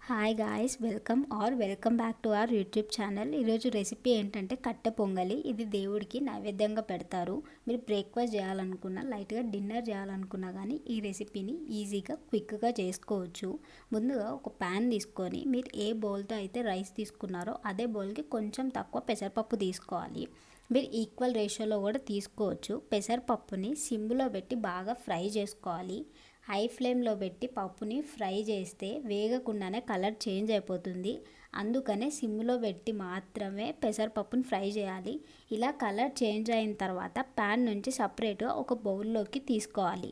Hi guys, welcome back to our YouTube channel. ఈరోజు recipe ఏంటంటే కట్టె పొంగలి. ఇది దేవుడికి నైవేద్యంగా పెడతారు. మీరు బ్రేక్ఫాస్ట్ చేయాలనుకున్నా, లైట్గా డిన్నర్ చేయాలనుకున్నా కానీ ఈ రెసిపీని ఈజీగా క్విక్గా చేసుకోవచ్చు. ముందుగా ఒక ప్యాన్ తీసుకొని మీరు ఏ బౌల్తో అయితే రైస్ తీసుకున్నారో అదే బౌల్కి కొంచెం తక్కువ పెసరపప్పు తీసుకోవాలి. మీరు ఈక్వల్ రేషియోలో కూడా తీసుకోవచ్చు. పెసరపప్పుని సిమ్లో పెట్టి బాగా ఫ్రై చేసుకోవాలి. హై ఫ్లేమ్లో పెట్టి పప్పుని ఫ్రై చేస్తే వేగకుండానే కలర్ చేంజ్ అయిపోతుంది. అందుకనే సిమ్లో పెట్టి మాత్రమే పెసరపప్పుని ఫ్రై చేయాలి. ఇలా కలర్ చేంజ్ అయిన తర్వాత ప్యాన్ నుంచి సపరేట్గా ఒక బౌల్లోకి తీసుకోవాలి.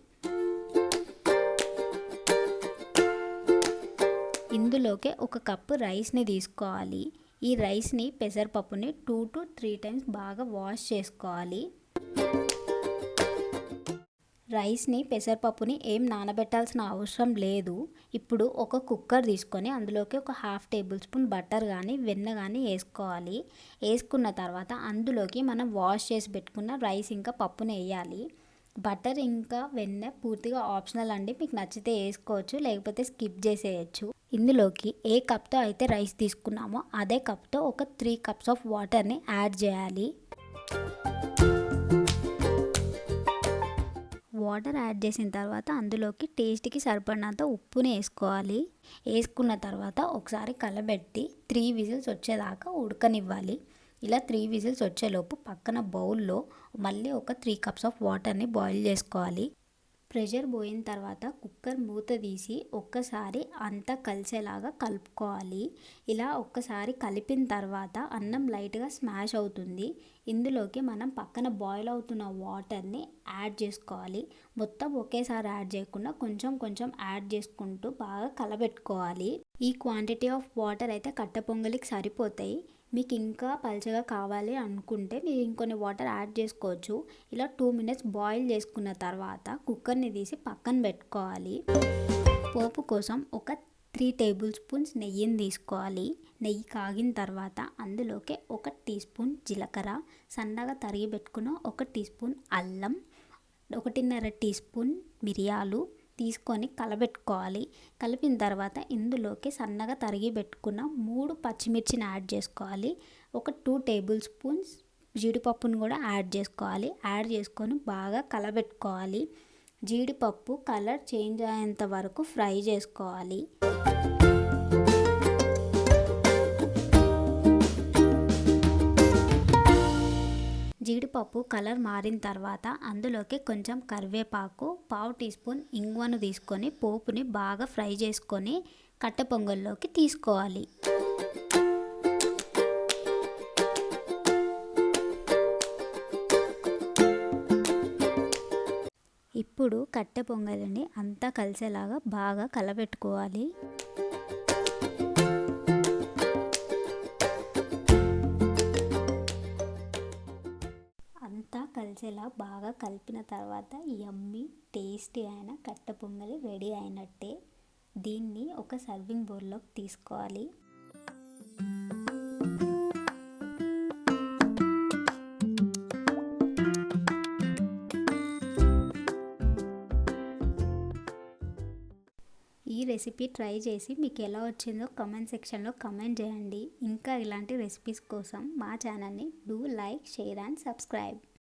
ఇందులోకి ఒక కప్పు రైస్ని తీసుకోవాలి. ఈ రైస్ని పెసరపప్పుని 2 to 3 టైమ్స్ బాగా వాష్ చేసుకోవాలి. రైస్ని పెసరపప్పుని ఏం నానబెట్టాల్సిన అవసరం లేదు. ఇప్పుడు ఒక కుక్కర్ తీసుకొని అందులోకి ఒక 1/2 టేబుల్ స్పూన్ బటర్ కానీ వెన్న కానీ వేసుకోవాలి. వేసుకున్న తర్వాత అందులోకి మనం వాష్ చేసి పెట్టుకున్న రైస్ ఇంకా పప్పుని వేయాలి. బటర్ ఇంకా వెన్న పూర్తిగా ఆప్షనల్ అండి, మీకు నచ్చితే వేసుకోవచ్చు, లేకపోతే స్కిప్ చేసేయచ్చు. ఇందులోకి ఏ కప్తో అయితే రైస్ తీసుకున్నామో అదే కప్తో ఒక 3 కప్స్ ఆఫ్ వాటర్ని యాడ్ చేయాలి. వాటర్ యాడ్ చేసిన తర్వాత అందులోకి టేస్ట్కి సరిపడినంత ఉప్పుని వేసుకోవాలి. వేసుకున్న తర్వాత ఒకసారి కలబెట్టి 3 విజిల్స్ వచ్చేదాకా ఉడకనివ్వాలి. ఇలా 3 విజిల్స్ వచ్చేలోపు పక్కన బౌల్లో మళ్ళీ ఒక 3 కప్స్ ఆఫ్ వాటర్ని బాయిల్ చేసుకోవాలి. ప్రెషర్ పోయిన తర్వాత కుక్కర్ మూత తీసి ఒక్కసారి అంతా కలిసేలాగా కలుపుకోవాలి. ఇలా ఒక్కసారి కలిపిన తర్వాత అన్నం లైట్గా స్మాష్ అవుతుంది. ఇందులోకి మనం పక్కన బాయిల్ అవుతున్న వాటర్ని యాడ్ చేసుకోవాలి. మొత్తం ఒకేసారి యాడ్ చేయకుండా కొంచెం కొంచెం యాడ్ చేసుకుంటూ బాగా కలబెట్టుకోవాలి. ఈ క్వాంటిటీ ఆఫ్ వాటర్ అయితే కట్టె పొంగలికి సరిపోతాయి. మీకు ఇంకా పల్చగా కావాలి అనుకుంటే మీరు ఇంకొన్ని వాటర్ యాడ్ చేసుకోవచ్చు. ఇలా 2 మినిట్స్ బాయిల్ చేసుకున్న తర్వాత కుక్కర్ని తీసి పక్కన పెట్టుకోవాలి. పోపు కోసం ఒక 3 టేబుల్ స్పూన్స్ నెయ్యిని తీసుకోవాలి. నెయ్యి కాగిన తర్వాత అందులోకి 1 టీ స్పూన్ జీలకర్ర, సన్నగా తరిగి పెట్టుకున్న 1 టీ స్పూన్ అల్లం, 1.5 టీ స్పూన్ మిరియాలు తీసుకొని కలబెట్టుకోవాలి. కలిపిన తర్వాత ఇందులోకి సన్నగా తరిగి పెట్టుకున్న 3 పచ్చిమిర్చిని యాడ్ చేసుకోవాలి. ఒక 2 టేబుల్ స్పూన్స్ జీడిపప్పును కూడా యాడ్ చేసుకోవాలి. యాడ్ చేసుకొని బాగా కలబెట్టుకోవాలి. జీడిపప్పు కలర్ చేంజ్ అయ్యేంత వరకు ఫ్రై చేసుకోవాలి. జీడిపప్పు కలర్ మారిన తర్వాత అందులోకి కొంచెం కరివేపాకు, 1/2 టీ స్పూన్ ఇంగువను తీసుకొని పోపుని బాగా ఫ్రై చేసుకొని కట్టె పొంగల్లోకి తీసుకోవాలి. ఇప్పుడు కట్టె పొంగలిని అంతా కలిసేలాగా బాగా కలబెట్టుకోవాలి. అంతా కలిసేలా బాగా కలిపిన తర్వాత యమ్మీ టేస్టీ అయిన కట్టె పొంగలి రెడీ అయినట్టే. దీన్ని ఒక సర్వింగ్ బౌల్లోకి తీసుకోవాలి. ఈ రెసిపీ ట్రై చేసి మీకు ఎలా వచ్చిందో కామెంట్ సెక్షన్లో కామెంట్ చేయండి. ఇంకా ఇలాంటి రెసిపీస్ కోసం మా ఛానల్ని do like, share and subscribe.